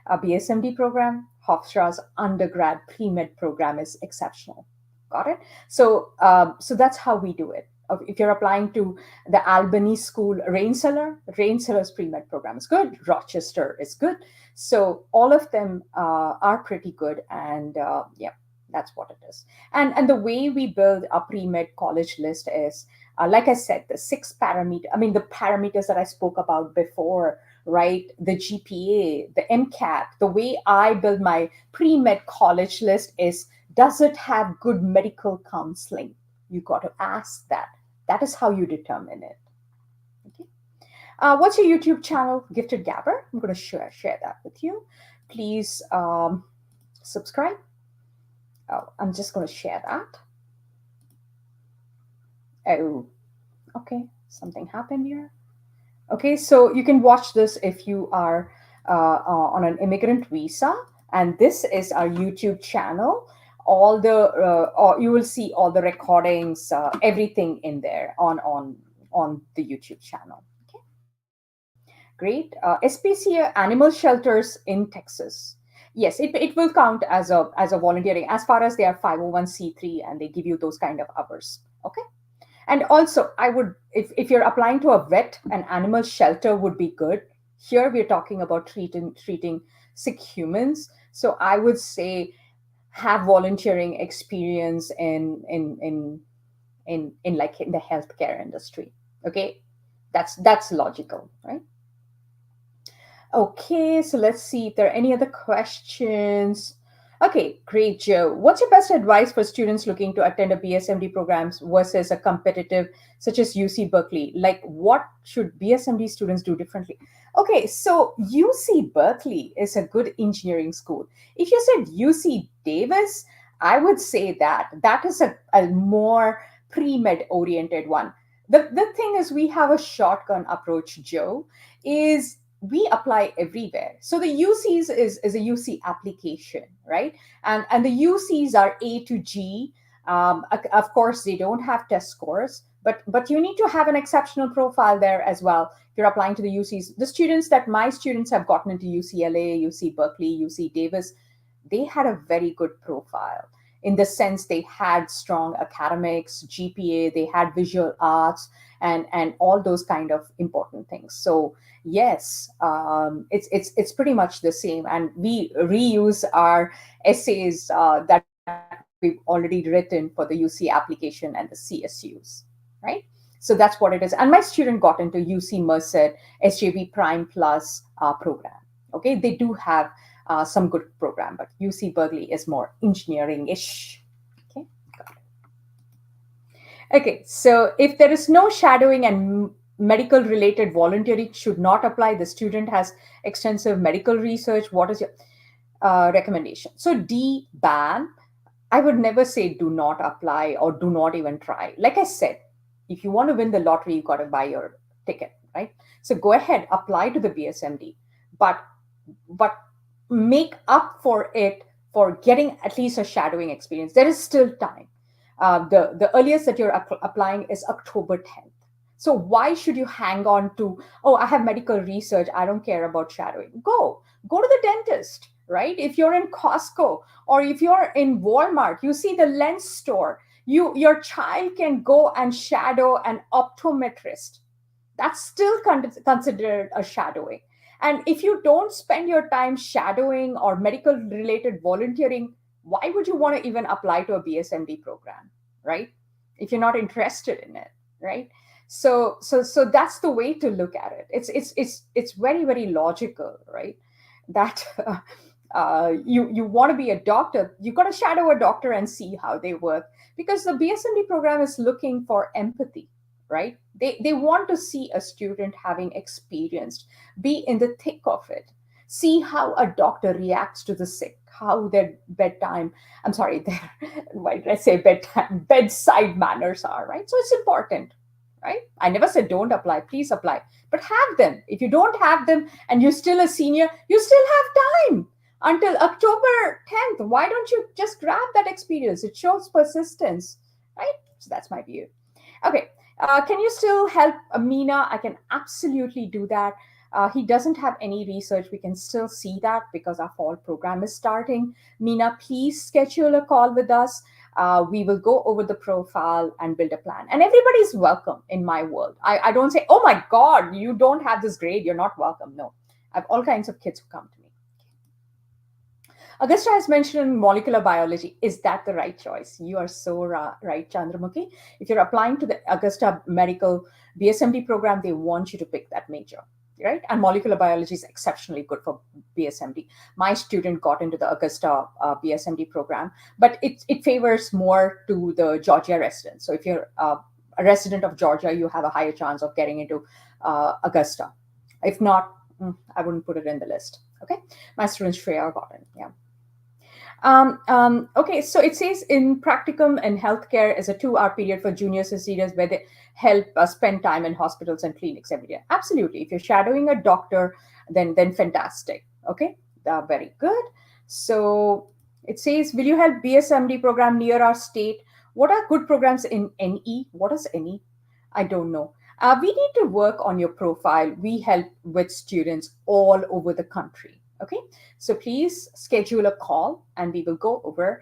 a BSMD program. Hofstra's undergrad pre med program is exceptional. Got it? So that's how we do it. If you're applying to the Albany School, Raincellar's pre med program is good. Rochester is good. So all of them are pretty good, and yeah, that's what it is. And the way we build a pre-med college list is, like I said, the six parameter. I mean, the parameters that I spoke about before, right? The GPA, the MCAT. The way I build my pre-med college list is, does it have good medical counseling? You got to ask that. That is how you determine it. Okay. What's your YouTube channel, Gifted Gabber? I'm going to share that with you. Please subscribe. Oh, I'm just going to share that. Oh, okay. Something happened here. Okay, so you can watch this if you are on an immigrant visa. And this is our YouTube channel. All the you will see all the recordings, everything in there on the YouTube channel. Okay, great. SPCA animal shelters in Texas. Yes, it will count as a volunteering as far as they are 501c3 and they give you those kind of hours. Okay. And also, I would, if you're applying to a vet, an animal shelter would be good. Here we're talking about treating sick humans. So I would say have volunteering experience in like in the healthcare industry. Okay, that's logical, right? Okay, so let's see if there are any other questions. Okay, great, Joe. What's your best advice for students looking to attend a BSMD programs versus a competitive such as UC Berkeley? Like, what should BSMD students do differently? Okay, so UC Berkeley is a good engineering school. If you said UC Davis, I would say that is a more pre-med oriented one. The thing is, we have a shotgun approach, Joe, is we apply everywhere. So the UCs is a UC application, right? And the UCs are A to G. Of course, they don't have test scores, but you need to have an exceptional profile there as well. If you're applying to the UCs, the students that my students have gotten into UCLA, UC Berkeley, UC Davis, they had a very good profile in the sense they had strong academics, GPA, they had visual arts, and all those kind of important things. So yes, it's pretty much the same, and we reuse our essays that we've already written for the UC application and the CSUs, right? So that's what it is. And my student got into UC Merced SJV Prime Plus program. Okay, they do have some good program, but UC Berkeley is more engineering-ish. Okay, got it. Okay, so if there is no shadowing and medical related volunteering should not apply, the student has extensive medical research, what is your recommendation? So D, ban. I would never say do not apply or do not even try. Like I said, if you want to win the lottery, you got to buy your ticket, right? So go ahead, apply to the BSMD, but make up for it for getting at least a shadowing experience. There is still time. The earliest that you're applying is October 10th. So why should you hang on to, oh, I have medical research, I don't care about shadowing? Go to the dentist, right? If you're in Costco or if you're in Walmart, you see the lens store, your child can go and shadow an optometrist. That's still considered a shadowing. And if you don't spend your time shadowing or medical related volunteering, why would you want to even apply to a BSMD program, right? If you're not interested in it, right? So that's the way to look at it. It's very very logical, right? That you want to be a doctor, you got to shadow a doctor and see how they work, because the BSMD program is looking for empathy, right? They want to see a student having experienced, be in the thick of it, see how a doctor reacts to the sick, how their bedtime, I'm sorry, their, why did I say bedtime, bedside manners are, right? So it's important, right? I never said don't apply, please apply, but have them. If you don't have them and you're still a senior, you still have time until October 10th. Why don't you just grab that experience? It shows persistence, right? So that's my view. Okay, can you still help Meena? I can absolutely do that. He doesn't have any research. We can still see that because our fall program is starting. Meena, please schedule a call with us. We will go over the profile and build a plan. And everybody's welcome in my world. I don't say, oh my God, you don't have this grade, you're not welcome. No, I have all kinds of kids who come to me. Augusta has mentioned molecular biology. Is that the right choice? You are so right, Chandramukhi. If you're applying to the Augusta Medical BSMD program, they want you to pick that major, right? And molecular biology is exceptionally good for BSMD. My student got into the Augusta BSMD program, but it favors more to the Georgia residents. So if you're a resident of Georgia, you have a higher chance of getting into Augusta. If not, I wouldn't put it in the list. Okay, my student Shreya got in. Yeah. Okay, so it says in practicum and healthcare is a 2-hour period for juniors and seniors where they help spend time in hospitals and clinics every day. Absolutely. If you're shadowing a doctor, then fantastic. Okay, very good. So it says, will you help BSMD program near our state? What are good programs in NE? What is NE? I don't know. We need to work on your profile. We help with students all over the country. Okay, so please schedule a call and we will go over.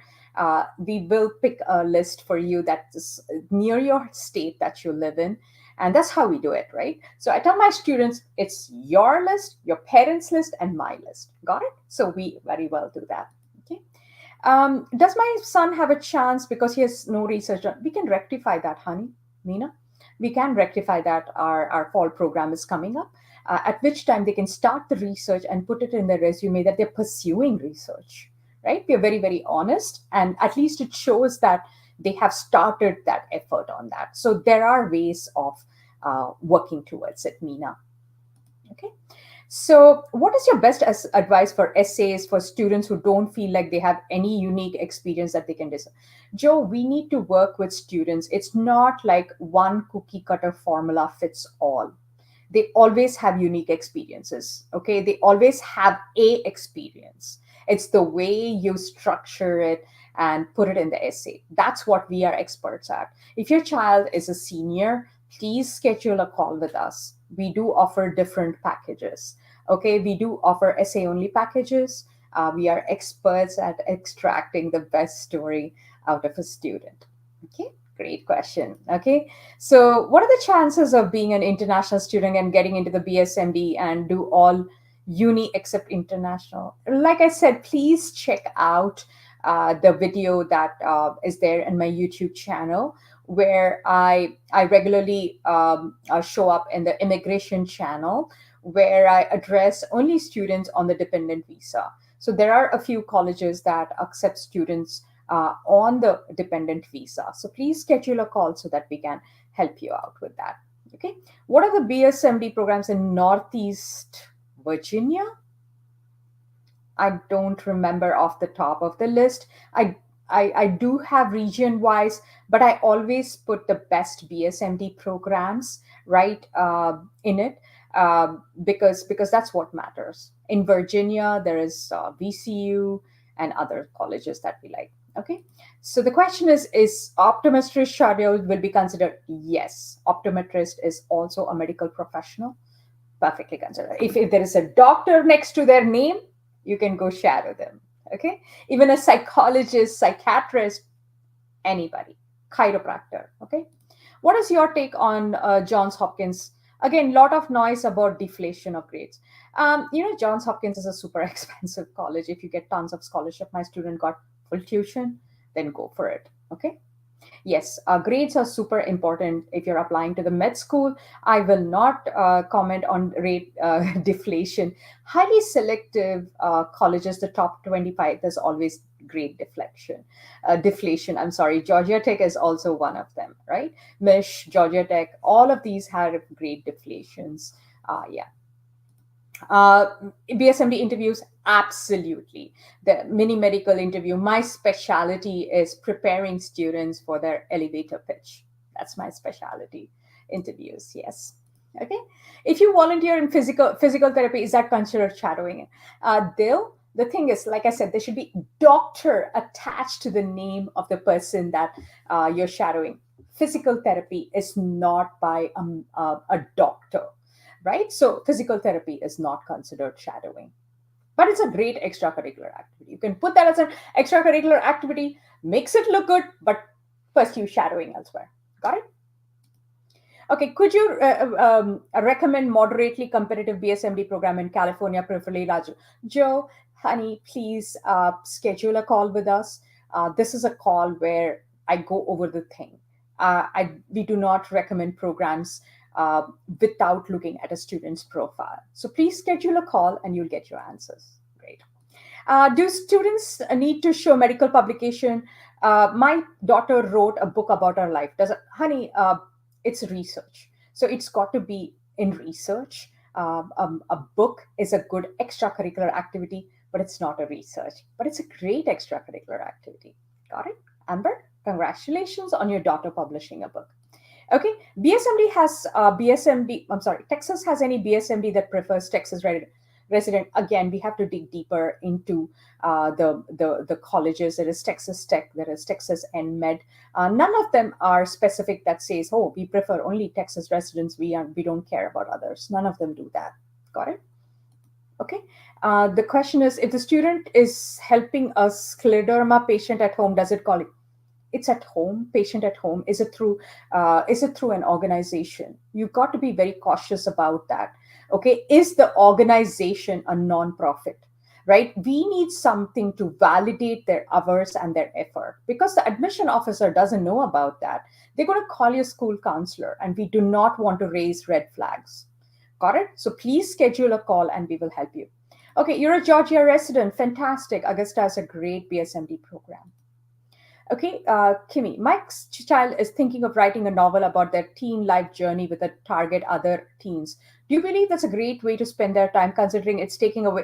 We will pick a list for you that is near your state that you live in. And that's how we do it, right? So I tell my students, it's your list, your parents' list, and my list. Got it? So we very well do that. Okay. Does my son have a chance because he has no research on? We can rectify that, honey, Meena. We can rectify that. Our fall program is coming up. At which time they can start the research and put it in their resume that they're pursuing research, right? We're very, very honest. And at least it shows that they have started that effort on that. So there are ways of working towards it, Meena. Okay. So what is your best advice for essays for students who don't feel like they have any unique experience that they can design? Joe, we need to work with students. It's not like one cookie cutter formula fits all. They always have unique experiences. Okay, they always have a experience. It's the way you structure it and put it in the essay. That's what we are experts at. If your child is a senior, please schedule a call with us. We do offer different packages. Okay, we do offer essay only packages. We are experts at extracting the best story out of a student. Okay, great question. Okay, so what are the chances of being an international student and getting into the BSMD and do all uni except international? Like I said, please check out the video that is there in my YouTube channel, where I regularly show up in the immigration channel, where I address only students on the dependent visa. So there are a few colleges that accept students on the dependent visa. So please schedule a call so that we can help you out with that. Okay. What are the BSMD programs in Northeast Virginia? I don't remember off the top of the list. I do have region wise, but I always put the best BSMD programs right in it, because that's what matters. In Virginia, there is VCU and other colleges that we like. Okay, so the question is optometrist schedule will be considered? Yes, optometrist is also a medical professional, perfectly considered. If there is a doctor next to their name, you can go shadow them. Okay, even a psychologist, psychiatrist, anybody, chiropractor. Okay, what is your take on Johns Hopkins? Again, lot of noise about deflation of grades. Johns Hopkins is a super expensive college. If you get tons of scholarship, my student got full tuition, then go for it. Okay. Yes, grades are super important if you're applying to the med school. I will not comment on rate deflation. Highly selective colleges, the top 25, there's always grade deflation. I'm sorry, Georgia Tech is also one of them, right? Mish, Georgia Tech, all of these have grade deflations. Yeah. Uh, BSMD interviews, absolutely. The mini medical interview, my specialty is preparing students for their elevator pitch. That's my specialty. Interviews, yes. Okay. If you volunteer in physical therapy, is that considered shadowing? The thing is, like I said, there should be doctor attached to the name of the person that you're shadowing. Physical therapy is not by a doctor, right? So physical therapy is not considered shadowing, but it's a great extracurricular activity. You can put that as an extracurricular activity, makes it look good, but pursue shadowing elsewhere. Got it? Okay, could you recommend moderately competitive BSMD program in California, preferably larger? Joe, honey, please schedule a call with us. This is a call where I go over the thing. We do not recommend programs uh, without looking at a student's profile. So please schedule a call and you'll get your answers. Great. Do students need to show medical publication? My daughter wrote a book about her life. Honey, it's research. So it's got to be in research. A book is a good extracurricular activity, but it's not a research. But it's a great extracurricular activity. Got it? Amber, congratulations on your daughter publishing a book. Okay, BSMD has BSMD. I'm sorry, Texas has any BSMD that prefers Texas resident? Again, we have to dig deeper into the colleges. There is Texas Tech, there is Texas NMed. None of them are specific that says, oh, we prefer only Texas residents. We don't care about others. None of them do that. Got it? Okay. The question is, if the student is helping a scleroderma patient at home, does it call it? It's at home, patient at home. Is it through an organization? You've got to be very cautious about that. Okay, is the organization a non-profit? Right, we need something to validate their hours and their effort, because the admission officer doesn't know about that. They're going to call your school counselor, and we do not want to raise red flags. Got it? So please schedule a call and we will help you. Okay, you're a Georgia resident. Fantastic. Augusta has a great BSMD program. Okay, Kimmy, my child is thinking of writing a novel about their teen life journey with a target other teens. Do you believe that's a great way to spend their time, considering it's taking away?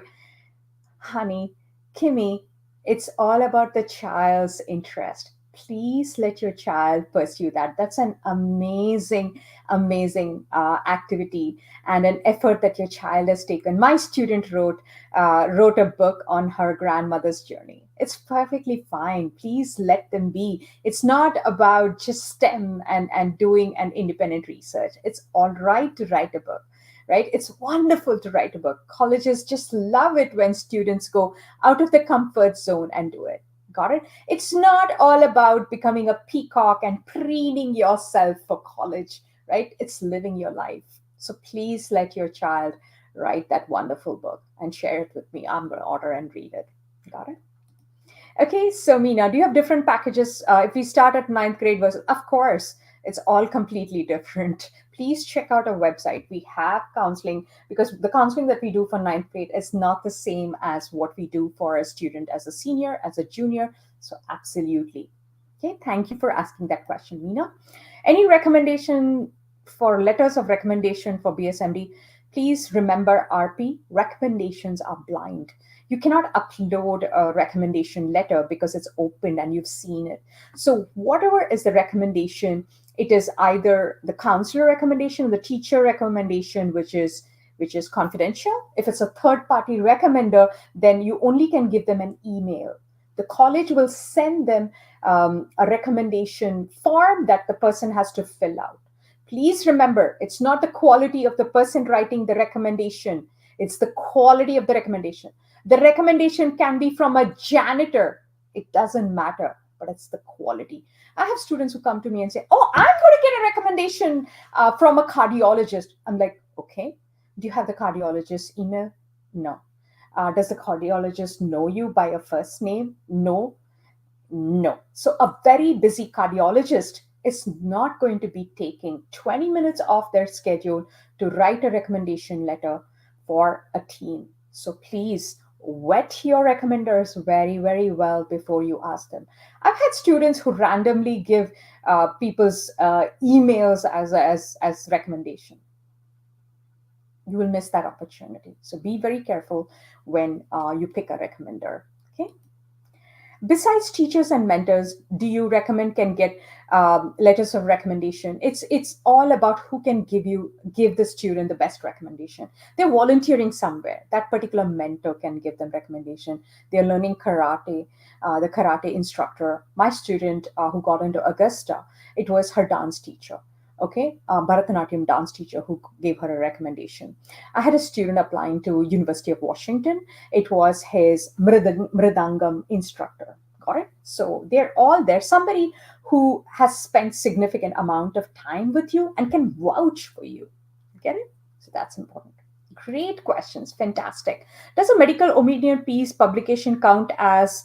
Honey, Kimmy, it's all about the child's interest. Please let your child pursue that. That's an amazing activity and an effort that your child has taken. My student wrote a book on her grandmother's journey. It's perfectly fine. Please let them be. It's not about just STEM and doing an independent research. It's all right to write a book, right? It's wonderful to write a book. Colleges just love it when students go out of the comfort zone and do it. Got it? It's not all about becoming a peacock and preening yourself for college, right? It's living your life. So please let your child write that wonderful book and share it with me. I'm going to order and read it. Got it? Okay, so Meena, do you have different packages? If we start at ninth grade versus, of course, it's all completely different. Please check out our website. We have counseling, because the counseling that we do for ninth grade is not the same as what we do for a student as a senior, as a junior. So absolutely. Okay, thank you for asking that question, Meena. Any recommendation for letters of recommendation for BSMD? Please remember, RP, recommendations are blind. You cannot upload a recommendation letter because it's open and you've seen it. So whatever is the recommendation, it is either the counselor recommendation or the teacher recommendation, which is confidential. If it's a third party recommender, then you only can give them an email. The college will send them a recommendation form that the person has to fill out. Please remember, it's not the quality of the person writing the recommendation, it's the quality of the recommendation. The recommendation can be from a janitor. It doesn't matter, but it's the quality. I have students who come to me and say, "Oh, I'm going to get a recommendation from a cardiologist." I'm like, "Okay, do you have the cardiologist's email?" No. Does the cardiologist know you by your first name? No. No. So a very busy cardiologist is not going to be taking 20 minutes off their schedule to write a recommendation letter for a team. So please vet your recommenders very, very well before you ask them. I've had students who randomly give people's emails as recommendation. You will miss that opportunity. So be very careful when you pick a recommender. Okay. Besides teachers and mentors, do you recommend can get letters of recommendation? It's all about who can give the student the best recommendation. They're volunteering somewhere, that particular mentor can give them recommendation. They're learning karate, the karate instructor, my student who got into Augusta, it was her dance teacher. Okay, Bharatanatyam dance teacher who gave her a recommendation. I had a student applying to University of Washington. It was his mridangam instructor. Got it? So they're all there. Somebody who has spent significant amount of time with you and can vouch for you. Get it? So that's important. Great questions. Fantastic. Does a medical opinion piece publication count as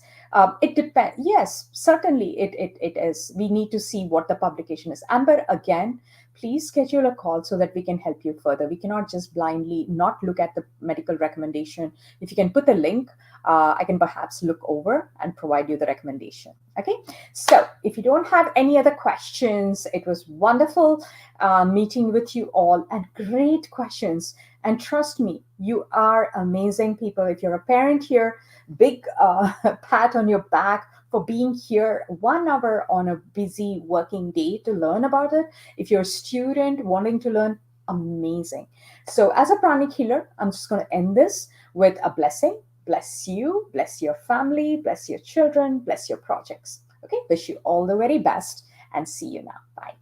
it depends. Yes, certainly it is. We need to see what the publication is. Amber, again, please schedule a call so that we can help you further. We cannot just blindly not look at the medical recommendation. If you can put the link, I can perhaps look over and provide you the recommendation. Okay. So if you don't have any other questions, it was wonderful meeting with you all and great questions. And trust me, you are amazing people. If you're a parent here, big pat on your back for being here 1 hour on a busy working day to learn about it. If you're a student wanting to learn, amazing. So as a pranic healer, I'm just going to end this with a blessing. Bless you, bless your family, bless your children, bless your projects. Okay, wish you all the very best and see you now. Bye.